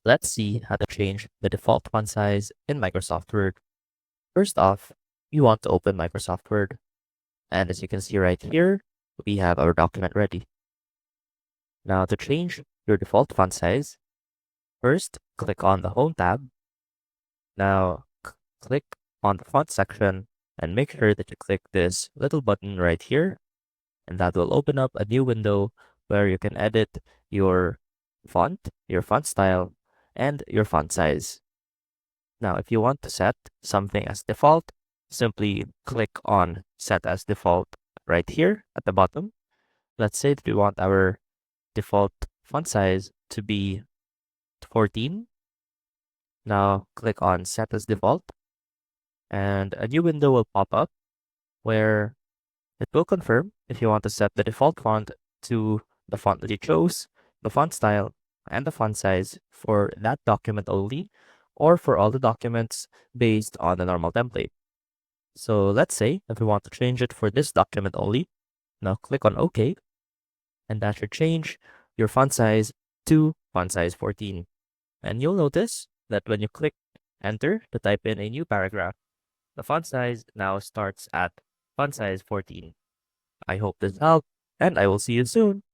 Let's see how to change the default font size in Microsoft Word. First off, you want to open Microsoft Word. And as you can see right here, we have our document ready. Now to change your default font size, first click on the Home tab. Now click on the font section and make sure that you click this little button right here. And that will open up a new window where you can edit your font style, and your font size. Now, if you want to set something as default, simply click on Set as Default right here at the bottom. Let's say that we want our default font size to be 14. Now, click on Set as Default, and a new window will pop up where it will confirm if you want to set the default font to the font that you chose, the font style, and the font size for that document only, or for all the documents based on the normal template. So let's say if we want to change it for this document only, now click on OK, and that should change your font size to font size 14. And you'll notice that when you click Enter to type in a new paragraph, the font size now starts at font size 14. I hope this helped, and I will see you soon.